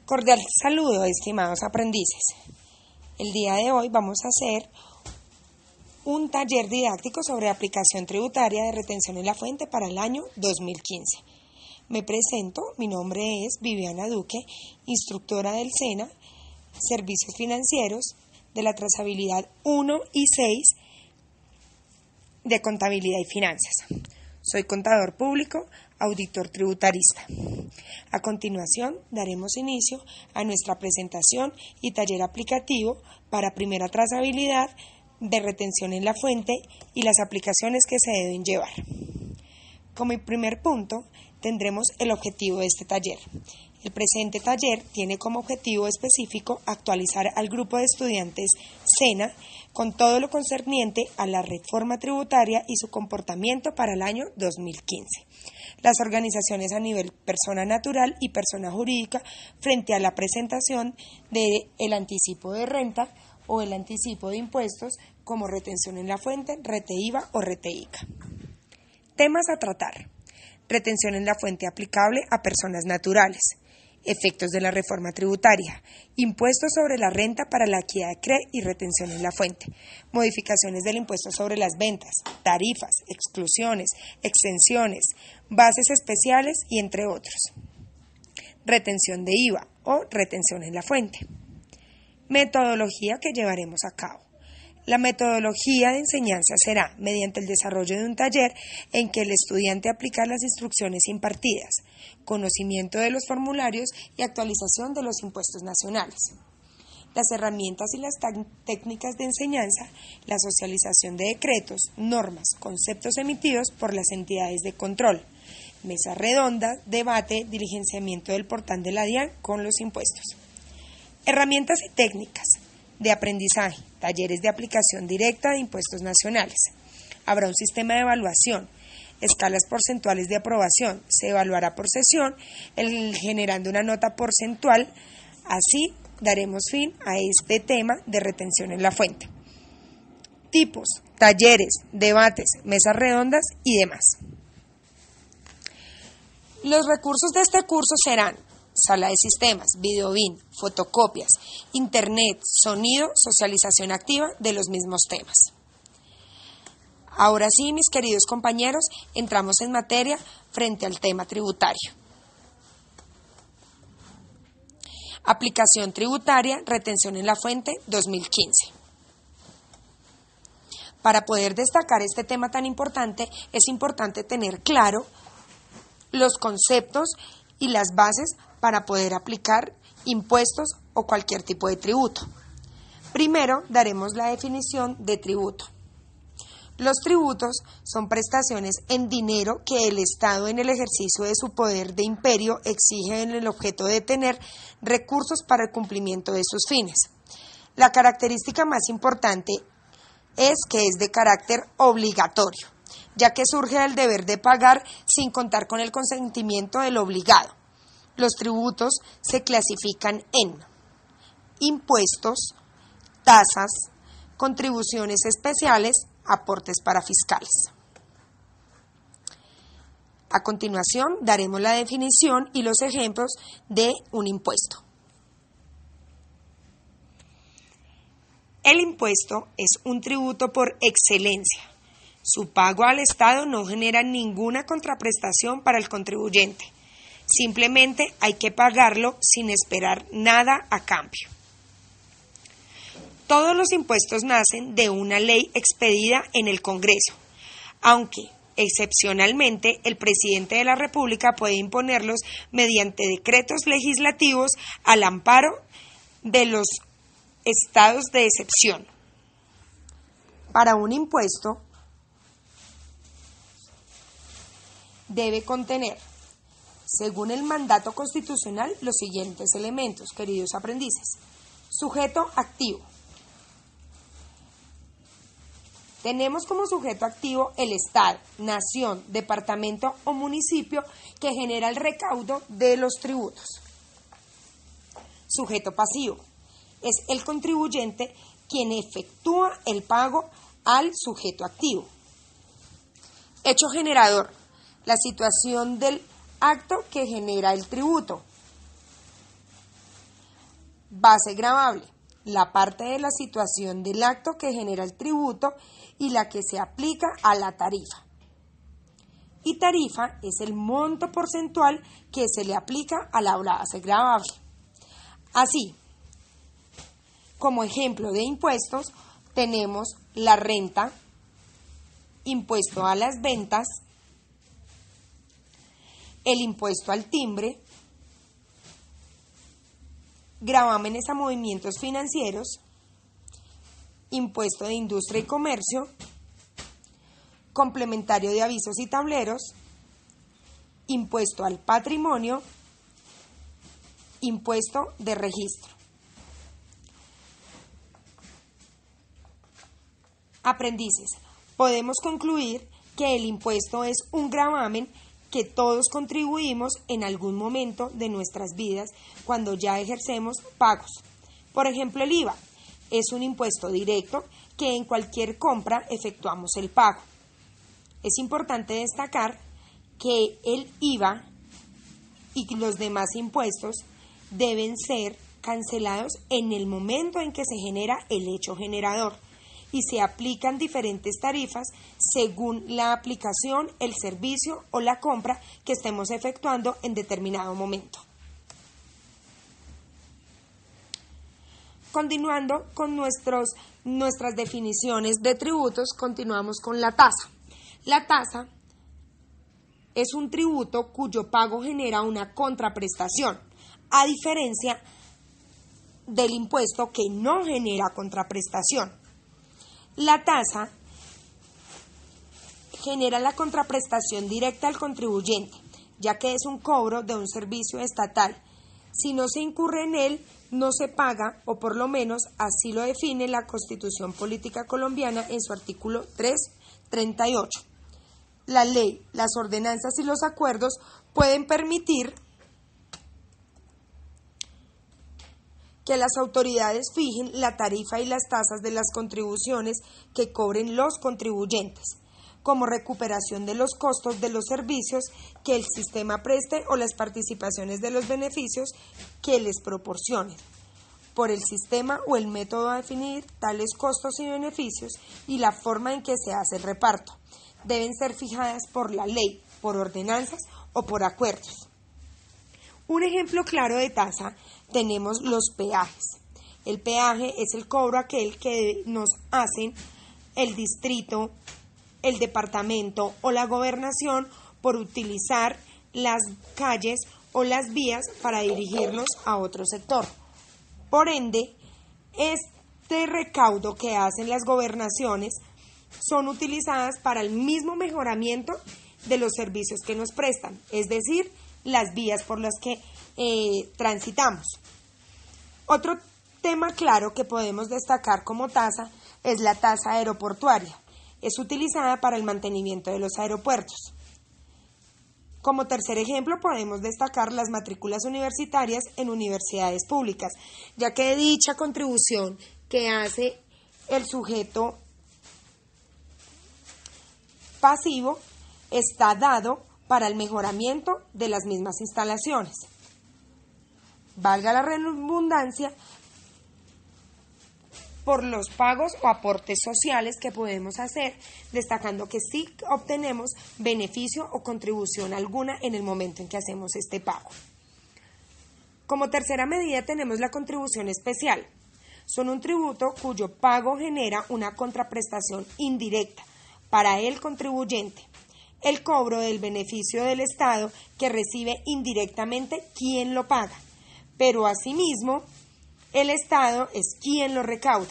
Cordial saludo, estimados aprendices. El día de hoy vamos a hacer un taller didáctico sobre aplicación tributaria de retención en la fuente para el año 2015. Me presento, mi nombre es Viviana Duque, instructora del SENA, Servicios Financieros, de la trazabilidad 1 y 6 de Contabilidad y Finanzas. Soy contador público, auditor tributarista. A continuación, daremos inicio a nuestra presentación y taller aplicativo para primera trazabilidad de retención en la fuente y las aplicaciones que se deben llevar. Como primer punto, tendremos el objetivo de este taller. El presente taller tiene como objetivo específico actualizar al grupo de estudiantes SENA con todo lo concerniente a la reforma tributaria y su comportamiento para el año 2015. Las organizaciones a nivel persona natural y persona jurídica frente a la presentación del anticipo de renta o el anticipo de impuestos como retención en la fuente, RETE-IVA o RETE-ICA. Temas a tratar: retención en la fuente aplicable a personas naturales, efectos de la reforma tributaria, impuestos sobre la renta para la equidad de CRE y retención en la fuente, modificaciones del impuesto sobre las ventas, tarifas, exclusiones, exenciones, bases especiales y entre otros. Retención de IVA o retención en la fuente. Metodología que llevaremos a cabo. La metodología de enseñanza será mediante el desarrollo de un taller en que el estudiante aplica las instrucciones impartidas, conocimiento de los formularios y actualización de los impuestos nacionales. Las herramientas y las técnicas de enseñanza, la socialización de decretos, normas, conceptos emitidos por las entidades de control, mesa redonda, debate, diligenciamiento del portal de la DIAN con los impuestos. Herramientas y técnicas de aprendizaje, talleres de aplicación directa de impuestos nacionales. Habrá un sistema de evaluación, escalas porcentuales de aprobación, se evaluará por sesión, generando una nota porcentual. Así daremos fin a este tema de retención en la fuente. Tipos, talleres, debates, mesas redondas y demás. Los recursos de este curso serán sala de sistemas, videobin, fotocopias, internet, sonido, socialización activa de los mismos temas. Ahora sí, mis queridos compañeros, entramos en materia frente al tema tributario. Aplicación tributaria, retención en la fuente 2015. Para poder destacar este tema tan importante, es importante tener claro los conceptos y las bases para poder aplicar impuestos o cualquier tipo de tributo. Primero, daremos la definición de tributo. Los tributos son prestaciones en dinero que el Estado, en el ejercicio de su poder de imperio, exige en el objeto de tener recursos para el cumplimiento de sus fines. La característica más importante es que es de carácter obligatorio, ya que surge del deber de pagar sin contar con el consentimiento del obligado. Los tributos se clasifican en impuestos, tasas, contribuciones especiales, aportes para fiscales. A continuación, daremos la definición y los ejemplos de un impuesto. El impuesto es un tributo por excelencia. Su pago al Estado no genera ninguna contraprestación para el contribuyente. Simplemente hay que pagarlo sin esperar nada a cambio. Todos los impuestos nacen de una ley expedida en el Congreso, aunque excepcionalmente el presidente de la República puede imponerlos mediante decretos legislativos al amparo de los estados de excepción. Para un impuesto debe contener según el mandato constitucional, los siguientes elementos, queridos aprendices. Sujeto activo. Tenemos como sujeto activo el Estado, nación, departamento o municipio que genera el recaudo de los tributos. Sujeto pasivo. Es el contribuyente quien efectúa el pago al sujeto activo. Hecho generador. La situación del acto que genera el tributo. Base gravable. La parte de la situación del acto que genera el tributo y la que se aplica a la tarifa. Y tarifa es el monto porcentual que se le aplica a la base gravable. Así, como ejemplo de impuestos, tenemos la renta, impuesto a las ventas, el impuesto al timbre, gravámenes a movimientos financieros, impuesto de industria y comercio, complementario de avisos y tableros, impuesto al patrimonio, impuesto de registro. Aprendices, podemos concluir que el impuesto es un gravamen que todos contribuimos en algún momento de nuestras vidas cuando ya ejercemos pagos. Por ejemplo, el IVA es un impuesto directo que en cualquier compra efectuamos el pago. Es importante destacar que el IVA y los demás impuestos deben ser cancelados en el momento en que se genera el hecho generador y se aplican diferentes tarifas según la aplicación, el servicio o la compra que estemos efectuando en determinado momento. Continuando con nuestras definiciones de tributos, continuamos con la tasa. La tasa es un tributo cuyo pago genera una contraprestación, a diferencia del impuesto que no genera contraprestación. La tasa genera la contraprestación directa al contribuyente, ya que es un cobro de un servicio estatal. Si no se incurre en él, no se paga, o por lo menos así lo define la Constitución Política Colombiana en su artículo 338. La ley, las ordenanzas y los acuerdos pueden permitir que las autoridades fijen la tarifa y las tasas de las contribuciones que cobren los contribuyentes, como recuperación de los costos de los servicios que el sistema preste o las participaciones de los beneficios que les proporcionen. Por el sistema o el método a definir tales costos y beneficios y la forma en que se hace el reparto deben ser fijadas por la ley, por ordenanzas o por acuerdos. Un ejemplo claro de tasa tenemos los peajes. El peaje es el cobro aquel que nos hacen el distrito, el departamento o la gobernación por utilizar las calles o las vías para dirigirnos a otro sector. Por ende, este recaudo que hacen las gobernaciones son utilizadas para el mismo mejoramiento de los servicios que nos prestan, es decir, las vías por las que transitamos. Otro tema claro que podemos destacar como tasa es la tasa aeroportuaria. Es utilizada para el mantenimiento de los aeropuertos. Como tercer ejemplo podemos destacar las matrículas universitarias en universidades públicas, ya que dicha contribución que hace el sujeto pasivo está dado para el mejoramiento de las mismas instalaciones. Valga la redundancia, por los pagos o aportes sociales que podemos hacer, destacando que sí obtenemos beneficio o contribución alguna en el momento en que hacemos este pago. Como tercera medida tenemos la contribución especial. Son un tributo cuyo pago genera una contraprestación indirecta para el contribuyente, el cobro del beneficio del Estado que recibe indirectamente quien lo paga, pero asimismo el Estado es quien lo recauda.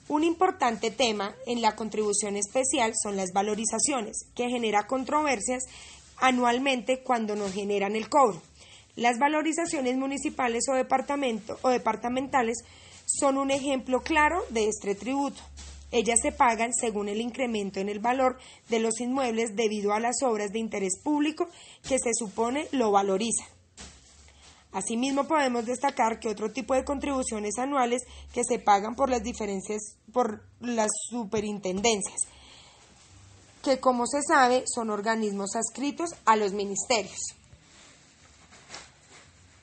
Un importante tema en la contribución especial son las valorizaciones, que genera controversias anualmente cuando nos generan el cobro. Las valorizaciones municipales o departamentales son un ejemplo claro de este tributo. Ellas se pagan según el incremento en el valor de los inmuebles debido a las obras de interés público que se supone lo valorizan. Asimismo, podemos destacar que otro tipo de contribuciones anuales que se pagan por las superintendencias, que como se sabe son organismos adscritos a los ministerios.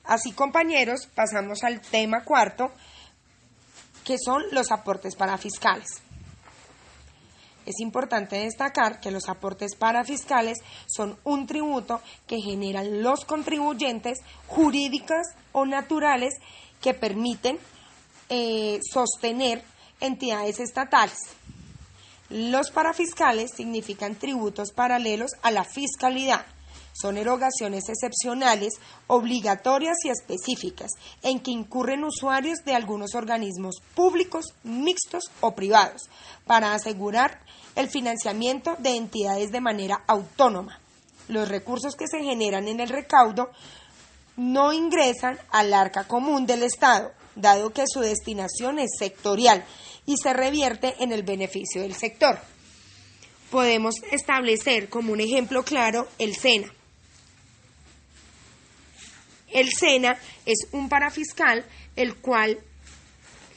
Así, compañeros, pasamos al tema cuarto, que son los aportes parafiscales. Es importante destacar que los aportes parafiscales son un tributo que generan los contribuyentes jurídicos o naturales que permiten sostener entidades estatales. Los parafiscales significan tributos paralelos a la fiscalidad. Son erogaciones excepcionales, obligatorias y específicas, en que incurren usuarios de algunos organismos públicos, mixtos o privados, para asegurar el financiamiento de entidades de manera autónoma. Los recursos que se generan en el recaudo no ingresan al arca común del Estado, dado que su destinación es sectorial y se revierte en el beneficio del sector. Podemos establecer como un ejemplo claro el SENA. El SENA es un parafiscal el cual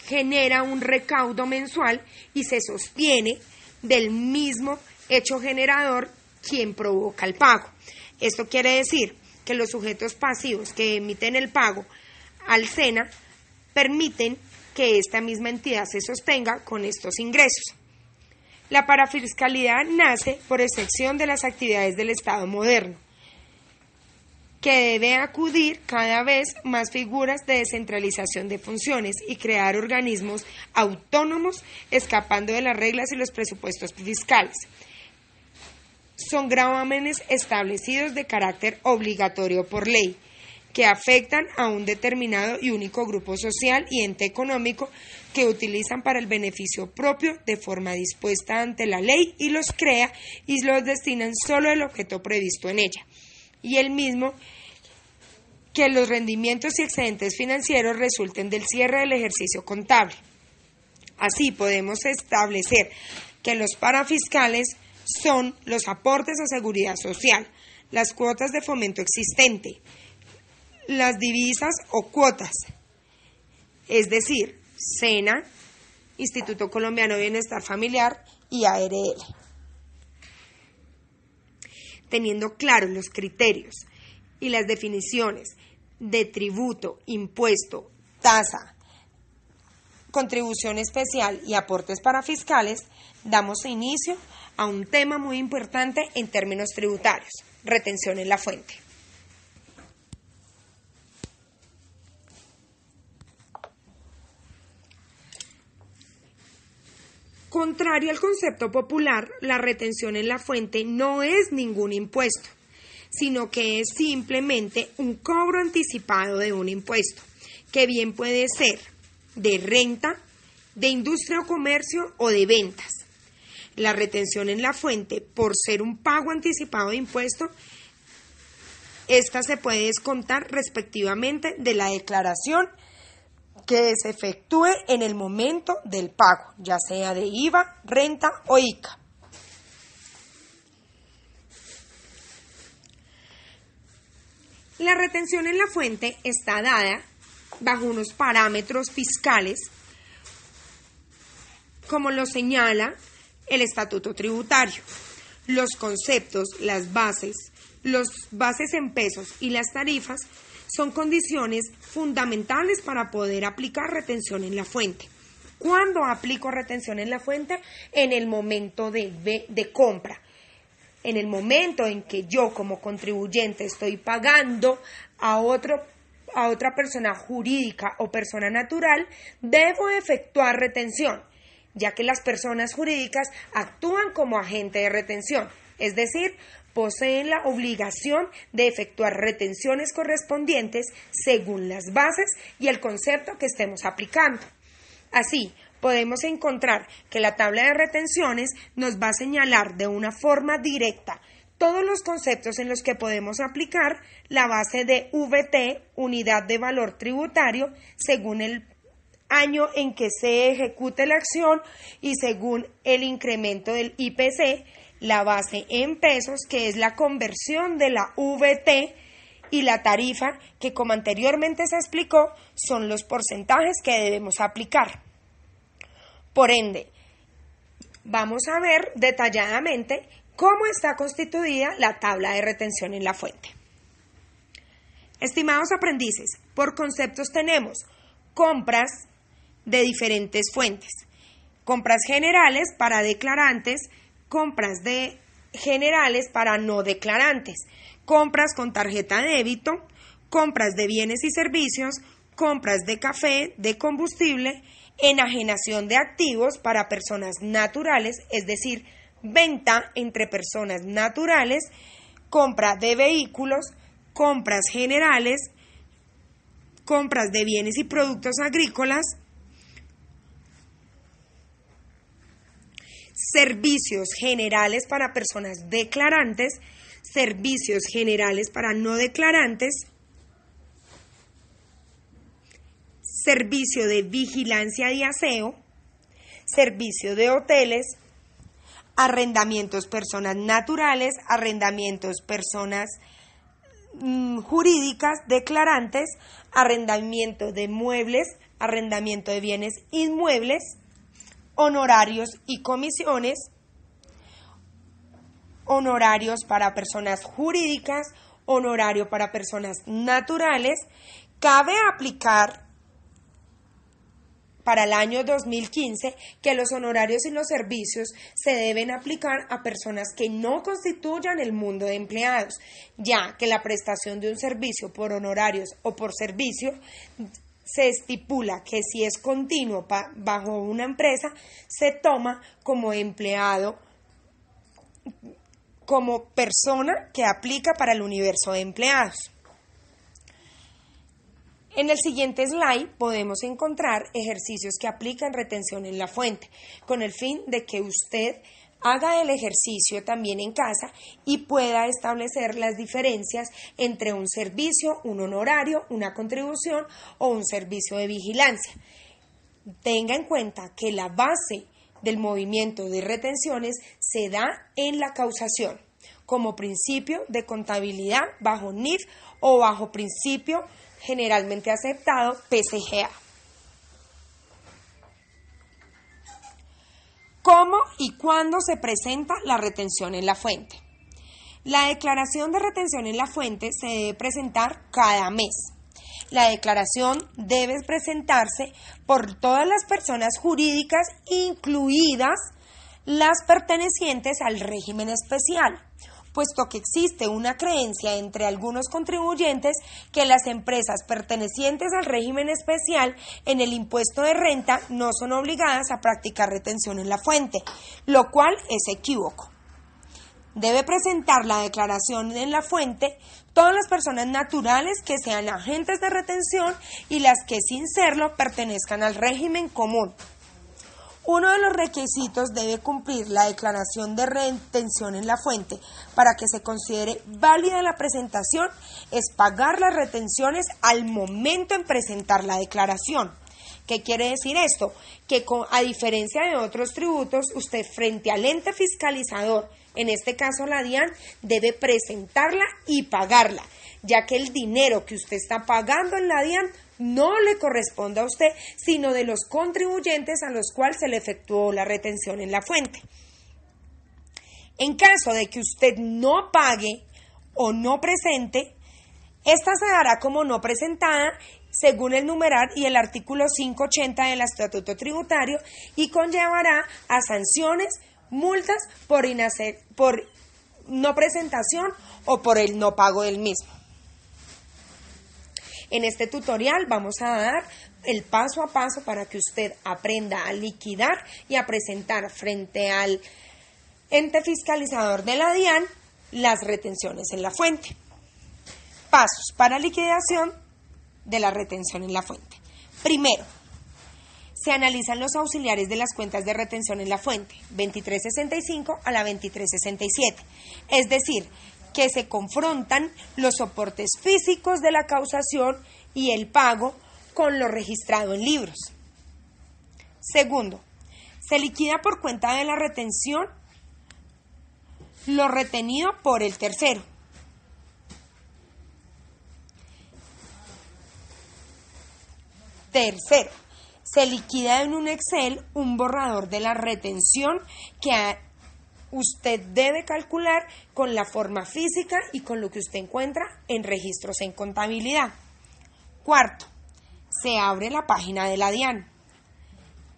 genera un recaudo mensual y se sostiene del mismo hecho generador quien provoca el pago. Esto quiere decir que los sujetos pasivos que emiten el pago al SENA permiten que esta misma entidad se sostenga con estos ingresos. La parafiscalidad nace por excepción de las actividades del Estado moderno, que debe acudir cada vez más figuras de descentralización de funciones y crear organismos autónomos escapando de las reglas y los presupuestos fiscales. Son gravámenes establecidos de carácter obligatorio por ley, que afectan a un determinado y único grupo social y ente económico que utilizan para el beneficio propio de forma dispuesta ante la ley y los crea y los destinan solo al objeto previsto en ella. Y el mismo que los rendimientos y excedentes financieros resulten del cierre del ejercicio contable. Así podemos establecer que los parafiscales son los aportes a seguridad social, las cuotas de fomento existente, las divisas o cuotas, es decir, SENA, Instituto Colombiano de Bienestar Familiar y ARL. Teniendo claros los criterios y las definiciones de tributo, impuesto, tasa, contribución especial y aportes parafiscales, damos inicio a un tema muy importante en términos tributarios: retención en la fuente. Contrario al concepto popular, la retención en la fuente no es ningún impuesto, sino que es simplemente un cobro anticipado de un impuesto, que bien puede ser de renta, de industria o comercio o de ventas. La retención en la fuente, por ser un pago anticipado de impuesto, esta se puede descontar respectivamente de la declaración que se efectúe en el momento del pago, ya sea de IVA, renta o ICA. La retención en la fuente está dada bajo unos parámetros fiscales, como lo señala el Estatuto Tributario. Los conceptos, las bases en pesos y las tarifas son condiciones fundamentales para poder aplicar retención en la fuente. ¿Cuándo aplico retención en la fuente? En el momento de compra. En el momento en que yo como contribuyente estoy pagando a otra persona jurídica o persona natural, debo efectuar retención, ya que las personas jurídicas actúan como agente de retención, es decir, poseen la obligación de efectuar retenciones correspondientes según las bases y el concepto que estemos aplicando. Así, podemos encontrar que la tabla de retenciones nos va a señalar de una forma directa todos los conceptos en los que podemos aplicar la base de VT, unidad de valor tributario, según el año en que se ejecute la acción y según el incremento del IPC, la base en pesos, que es la conversión de la VT, y la tarifa, que como anteriormente se explicó, son los porcentajes que debemos aplicar. Por ende, vamos a ver detalladamente cómo está constituida la tabla de retención en la fuente. Estimados aprendices, por conceptos tenemos compras de diferentes fuentes, compras generales para declarantes, compras generales para no declarantes, compras con tarjeta de débito, compras de bienes y servicios, compras de café, de combustible, enajenación de activos para personas naturales, es decir, venta entre personas naturales, compra de vehículos, compras generales, compras de bienes y productos agrícolas, servicios generales para personas declarantes, servicios generales para no declarantes, servicio de vigilancia y aseo, servicio de hoteles, arrendamientos personas naturales, arrendamientos personas jurídicas declarantes, arrendamiento de muebles, arrendamiento de bienes inmuebles, honorarios y comisiones, honorarios para personas jurídicas, honorario para personas naturales. Cabe aplicar para el año 2015 que los honorarios y los servicios se deben aplicar a personas que no constituyan el mundo de empleados, ya que la prestación de un servicio por honorarios o por servicio se estipula que si es continuo bajo una empresa, se toma como empleado, como persona que aplica para el universo de empleados. En el siguiente slide podemos encontrar ejercicios que aplican retención en la fuente, con el fin de que usted haga el ejercicio también en casa y pueda establecer las diferencias entre un servicio, un honorario, una contribución o un servicio de vigilancia. Tenga en cuenta que la base del movimiento de retenciones se da en la causación, como principio de contabilidad bajo NIF o bajo principio generalmente aceptado PCGA. ¿Cómo y cuándo se presenta la retención en la fuente? La declaración de retención en la fuente se debe presentar cada mes. La declaración debe presentarse por todas las personas jurídicas, incluidas las pertenecientes al régimen especial, puesto que existe una creencia entre algunos contribuyentes que las empresas pertenecientes al régimen especial en el impuesto de renta no son obligadas a practicar retención en la fuente, lo cual es equívoco. Debe presentar la declaración en la fuente todas las personas naturales que sean agentes de retención y las que sin serlo pertenezcan al régimen común. Uno de los requisitos debe cumplir la declaración de retención en la fuente para que se considere válida la presentación es pagar las retenciones al momento en presentar la declaración. ¿Qué quiere decir esto? Que a diferencia de otros tributos, usted frente al ente fiscalizador, en este caso la DIAN, debe presentarla y pagarla, ya que el dinero que usted está pagando en la DIAN no le corresponde a usted, sino de los contribuyentes a los cuales se le efectuó la retención en la fuente. En caso de que usted no pague o no presente, esta se dará como no presentada según el numeral y el artículo 580 del Estatuto Tributario y conllevará a sanciones, multas por no presentación o por el no pago del mismo. En este tutorial vamos a dar el paso a paso para que usted aprenda a liquidar y a presentar frente al ente fiscalizador de la DIAN las retenciones en la fuente. Pasos para liquidación de la retención en la fuente. Primero, Se analizan los auxiliares de las cuentas de retención en la fuente, 2365 a la 2367, es decir, que se confrontan los soportes físicos de la causación y el pago con lo registrado en libros. Segundo, se liquida por cuenta de la retención lo retenido por el tercero. Tercero, se liquida en un Excel un borrador de la retención que usted debe calcular con la forma física y con lo que usted encuentra en registros en contabilidad. Cuarto, se abre la página de la DIAN.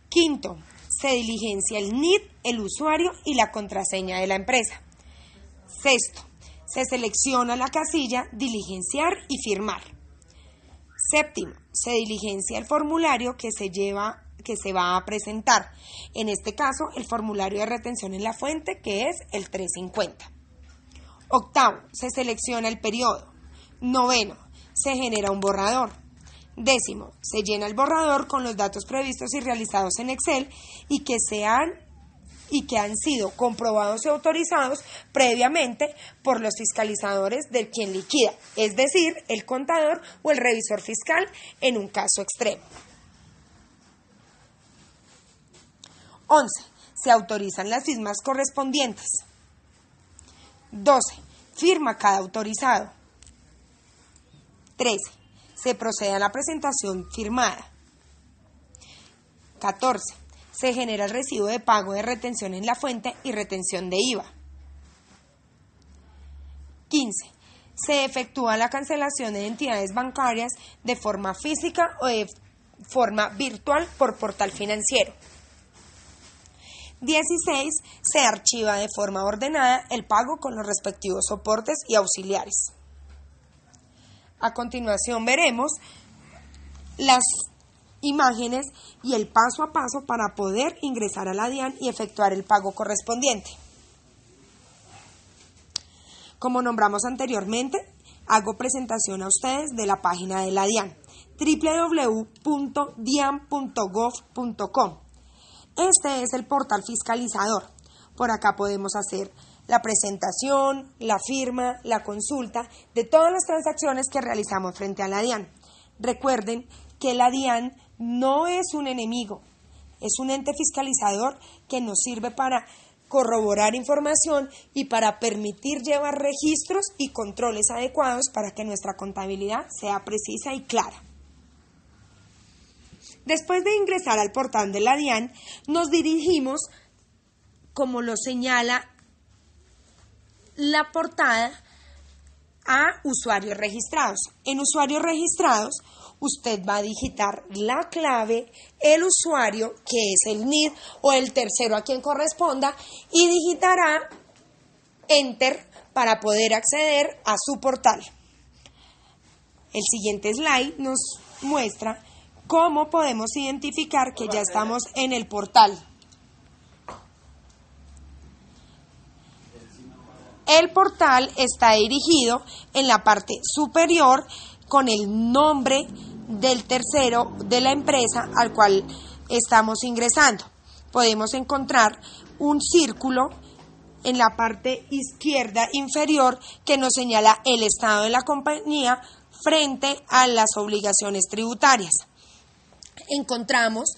Quinto, se diligencia el NID, el usuario y la contraseña de la empresa. Sexto, se selecciona la casilla diligenciar y firmar. Séptimo, se diligencia el formulario que se va a presentar. En este caso, el formulario de retención en la fuente, que es el 350. Octavo, se selecciona el periodo. Noveno, se genera un borrador. Décimo, se llena el borrador con los datos previstos y realizados en Excel y que han sido comprobados y autorizados previamente por los fiscalizadores de quien liquida, es decir, el contador o el revisor fiscal en un caso extremo. 11. Se autorizan las firmas correspondientes. 12. Firma cada autorizado. 13. Se procede a la presentación firmada. 14. Se genera el recibo de pago de retención en la fuente y retención de IVA. 15. Se efectúa la cancelación de entidades bancarias de forma física o de forma virtual por portal financiero. 16. Se archiva de forma ordenada el pago con los respectivos soportes y auxiliares. A continuación veremos las imágenes y el paso a paso para poder ingresar a la DIAN y efectuar el pago correspondiente. Como nombramos anteriormente, hago presentación a ustedes de la página de la DIAN, www.dian.gov.co. Este es el portal fiscalizador. Por acá podemos hacer la presentación, la firma, la consulta de todas las transacciones que realizamos frente a la DIAN. Recuerden que la DIAN no es un enemigo, es un ente fiscalizador que nos sirve para corroborar información y para permitir llevar registros y controles adecuados para que nuestra contabilidad sea precisa y clara. Después de ingresar al portal de la DIAN, nos dirigimos, como lo señala la portada, a usuarios registrados. En usuarios registrados, usted va a digitar la clave, el usuario, que es el NID o el tercero a quien corresponda, y digitará Enter para poder acceder a su portal. El siguiente slide nos muestra cómo podemos identificar que ya estamos en el portal. El portal está dirigido en la parte superior con el nombre del tercero de la empresa al cual estamos ingresando. Podemos encontrar un círculo en la parte izquierda inferior que nos señala el estado de la compañía frente a las obligaciones tributarias. Encontramos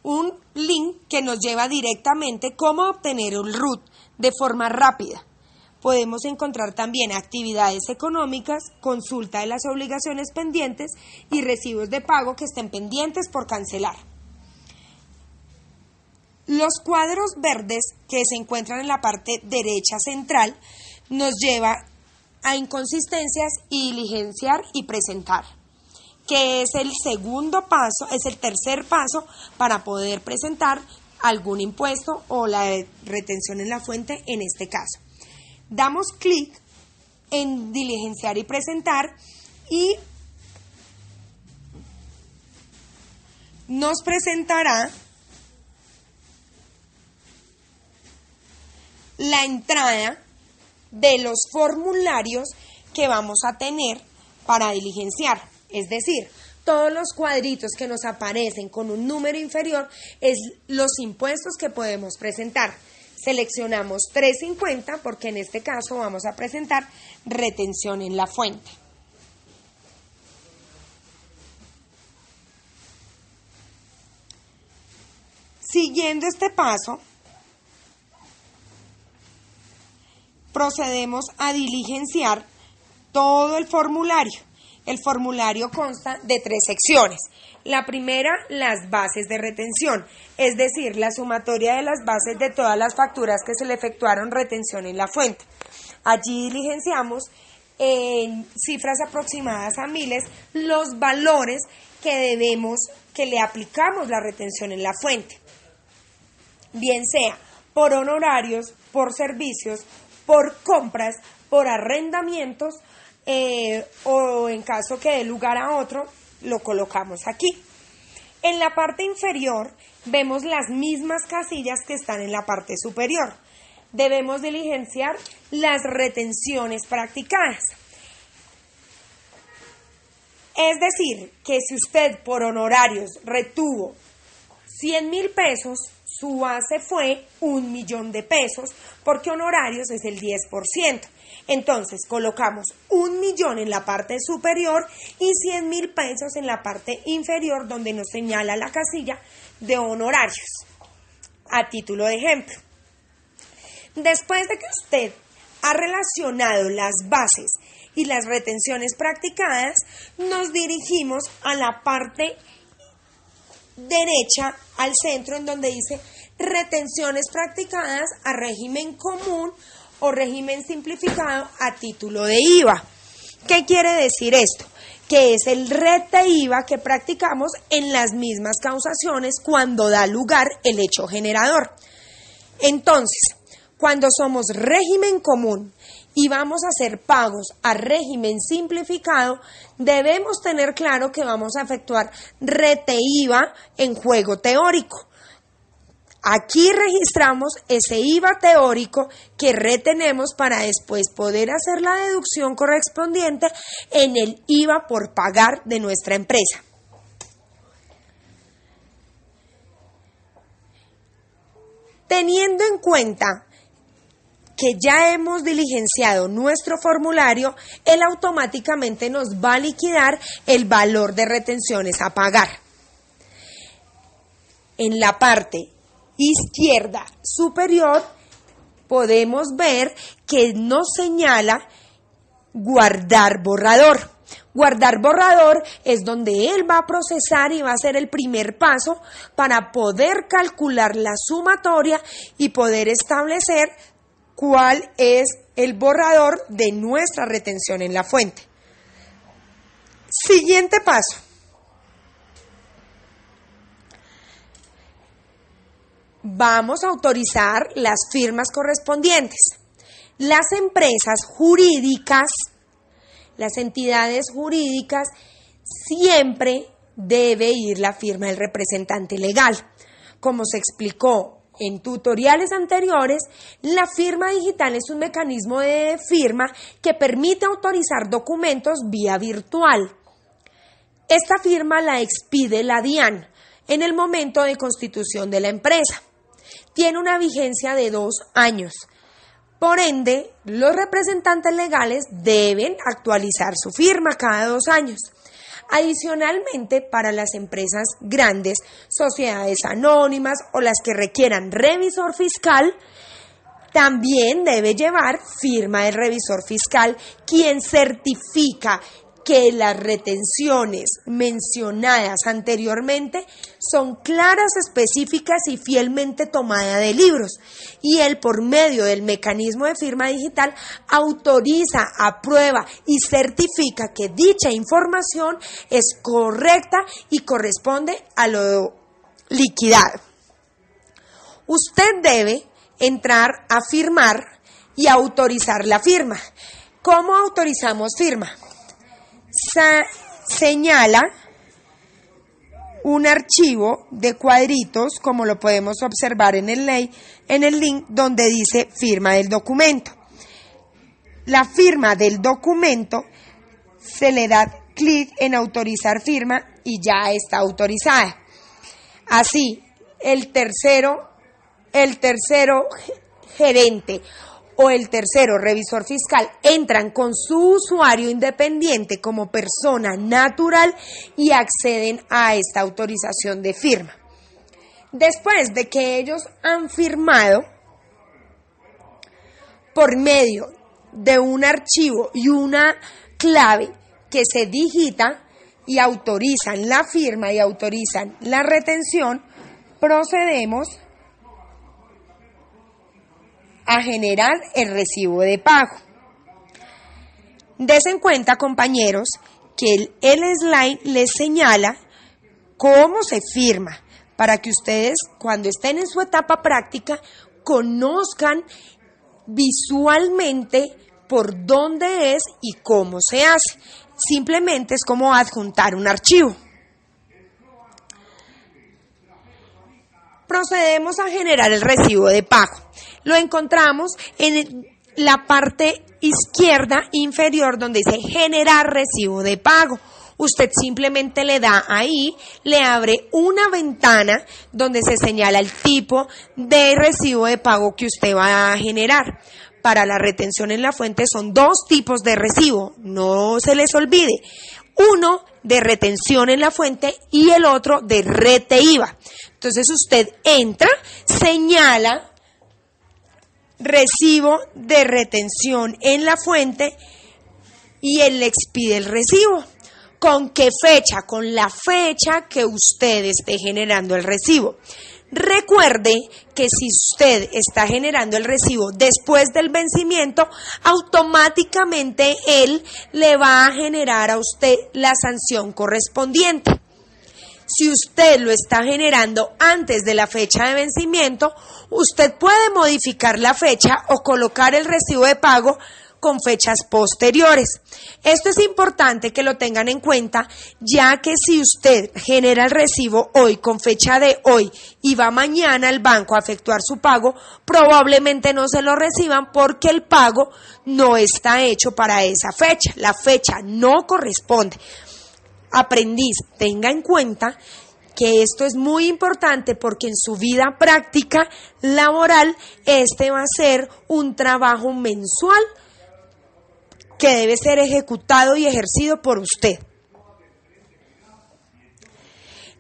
un link que nos lleva directamente cómo obtener el RUT de forma rápida. Podemos encontrar también actividades económicas, consulta de las obligaciones pendientes y recibos de pago que estén pendientes por cancelar. Los cuadros verdes que se encuentran en la parte derecha central nos lleva a inconsistencias y diligenciar y presentar, que es el segundo paso, es el tercer paso para poder presentar algún impuesto o la retención en la fuente en este caso. Damos clic en diligenciar y presentar y nos presentará la entrada de los formularios que vamos a tener para diligenciar. Es decir, todos los cuadritos que nos aparecen con un número inferior es los impuestos que podemos presentar. Seleccionamos 350 porque en este caso vamos a presentar retención en la fuente. Siguiendo este paso, procedemos a diligenciar todo el formulario. El formulario consta de 3 secciones. La primera, las bases de retención, es decir, la sumatoria de las bases de todas las facturas que se le efectuaron retención en la fuente. Allí diligenciamos en cifras aproximadas a miles los valores que le aplicamos la retención en la fuente. Bien sea por honorarios, por servicios, por compras, por arrendamientos, o en caso que dé lugar a otro, lo colocamos aquí. En la parte inferior vemos las mismas casillas que están en la parte superior. Debemos diligenciar las retenciones practicadas. Es decir, que si usted por honorarios retuvo 100,000 pesos, su base fue 1,000,000 de pesos, porque honorarios es el 10%. Entonces, colocamos 1,000,000 en la parte superior y 100,000 pesos en la parte inferior, donde nos señala la casilla de honorarios. A título de ejemplo, después de que usted ha relacionado las bases y las retenciones practicadas, nos dirigimos a la parte derecha, al centro, en donde dice retenciones practicadas a régimen común o régimen simplificado a título de IVA. ¿Qué quiere decir esto? Que es el rete IVA que practicamos en las mismas causaciones cuando da lugar el hecho generador. Entonces, cuando somos régimen común y vamos a hacer pagos a régimen simplificado, debemos tener claro que vamos a efectuar rete IVA en juego teórico. Aquí registramos ese IVA teórico que retenemos para después poder hacer la deducción correspondiente en el IVA por pagar de nuestra empresa. Teniendo en cuenta que ya hemos diligenciado nuestro formulario, él automáticamente nos va a liquidar el valor de retenciones a pagar. En la parte izquierda superior podemos ver que nos señala guardar borrador. Guardar borrador es donde él va a procesar y va a ser el primer paso para poder calcular la sumatoria y poder establecer cuál es el borrador de nuestra retención en la fuente. Siguiente paso. Vamos a autorizar las firmas correspondientes. Las empresas jurídicas, las entidades jurídicas, siempre debe ir la firma del representante legal. Como se explicó en tutoriales anteriores, la firma digital es un mecanismo de firma que permite autorizar documentos vía virtual. Esta firma la expide la DIAN en el momento de constitución de la empresa. Tiene una vigencia de 2 años. Por ende, los representantes legales deben actualizar su firma cada 2 años. Adicionalmente, para las empresas grandes, sociedades anónimas o las que requieran revisor fiscal, también debe llevar firma del revisor fiscal, quien certifica que las retenciones mencionadas anteriormente son claras, específicas y fielmente tomadas de libros. Y él, por medio del mecanismo de firma digital, autoriza, aprueba y certifica que dicha información es correcta y corresponde a lo liquidado. Usted debe entrar a firmar y autorizar la firma. ¿Cómo autorizamos firma? Señala un archivo de cuadritos, como lo podemos observar en el link donde dice firma del documento. La firma del documento se le da clic en autorizar firma y ya está autorizada. Así, el tercero gerente o el tercero revisor fiscal entran con su usuario independiente como persona natural y acceden a esta autorización de firma. Después de que ellos han firmado por medio de un archivo y una clave que se digita y autorizan la firma y autorizan la retención, procedemos a generar el recibo de pago. Des en cuenta, compañeros, que el slide les señala cómo se firma para que ustedes, cuando estén en su etapa práctica, conozcan visualmente por dónde es y cómo se hace. Simplemente es como adjuntar un archivo. Procedemos a generar el recibo de pago. Lo encontramos en la parte izquierda inferior donde dice generar recibo de pago. Usted simplemente le da ahí, le abre una ventana donde se señala el tipo de recibo de pago que usted va a generar. Para la retención en la fuente son dos tipos de recibo, no se les olvide. Uno de retención en la fuente y el otro de rete IVA. Entonces usted entra, señala recibo de retención en la fuente y él le expide el recibo. ¿Con qué fecha? Con la fecha que usted esté generando el recibo. Recuerde que si usted está generando el recibo después del vencimiento, automáticamente él le va a generar a usted la sanción correspondiente. Si usted lo está generando antes de la fecha de vencimiento, usted puede modificar la fecha o colocar el recibo de pago con fechas posteriores. Esto es importante que lo tengan en cuenta, ya que si usted genera el recibo hoy con fecha de hoy y va mañana al banco a efectuar su pago, probablemente no se lo reciban porque el pago no está hecho para esa fecha. La fecha no corresponde. Aprendiz, tenga en cuenta que esto es muy importante porque en su vida práctica laboral este va a ser un trabajo mensual que debe ser ejecutado y ejercido por usted.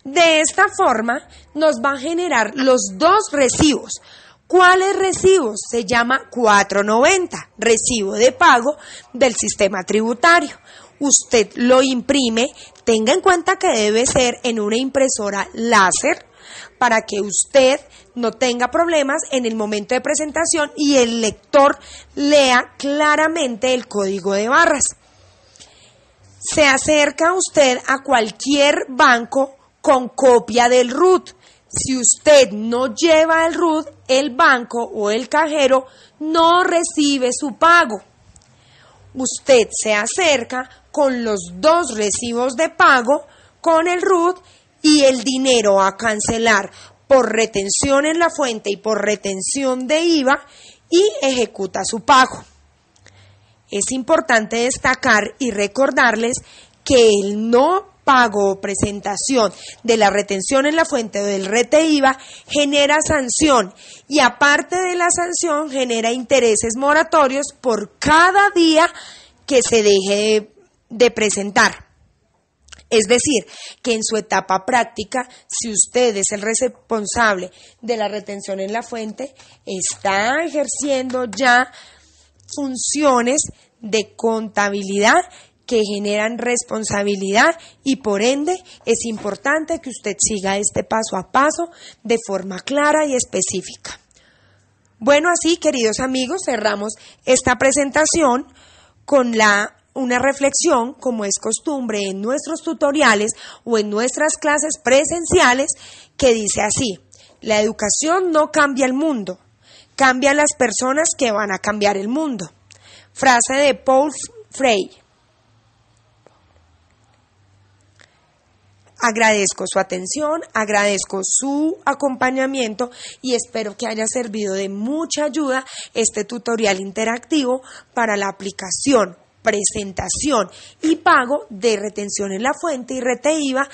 De esta forma nos va a generar los dos recibos. ¿Cuáles recibos? Se llama 490, recibo de pago del sistema tributario. Usted lo imprime, tenga en cuenta que debe ser en una impresora láser para que usted no tenga problemas en el momento de presentación y el lector lea claramente el código de barras. Se acerca usted a cualquier banco con copia del RUT. Si usted no lleva el RUT, el banco o el cajero no recibe su pago. Usted se acerca con los dos recibos de pago, con el RUT y el dinero a cancelar por retención en la fuente y por retención de IVA y ejecuta su pago. Es importante destacar y recordarles que el no pago o presentación de la retención en la fuente o del rete IVA genera sanción y aparte de la sanción genera intereses moratorios por cada día que se deje de presentar. Es decir, que en su etapa práctica, si usted es el responsable de la retención en la fuente, está ejerciendo ya funciones de contabilidad que generan responsabilidad y por ende es importante que usted siga este paso a paso de forma clara y específica. Bueno, así, queridos amigos, cerramos esta presentación con una reflexión, como es costumbre en nuestros tutoriales o en nuestras clases presenciales, que dice así: la educación no cambia el mundo, cambian las personas que van a cambiar el mundo. Frase de Paul Freire. Agradezco su atención, agradezco su acompañamiento y espero que haya servido de mucha ayuda este tutorial interactivo para la aplicación presentación y pago de retención en la fuente y RETEIVA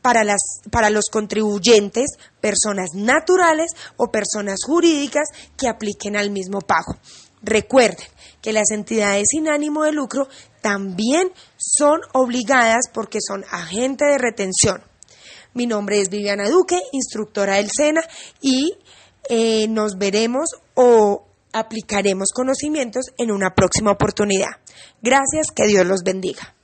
para los contribuyentes, personas naturales o personas jurídicas que apliquen al mismo pago. Recuerden que las entidades sin ánimo de lucro también son obligadas porque son agentes de retención. Mi nombre es Viviana Duque, instructora del SENA, y nos veremos o aplicaremos conocimientos en una próxima oportunidad. Gracias, que Dios los bendiga.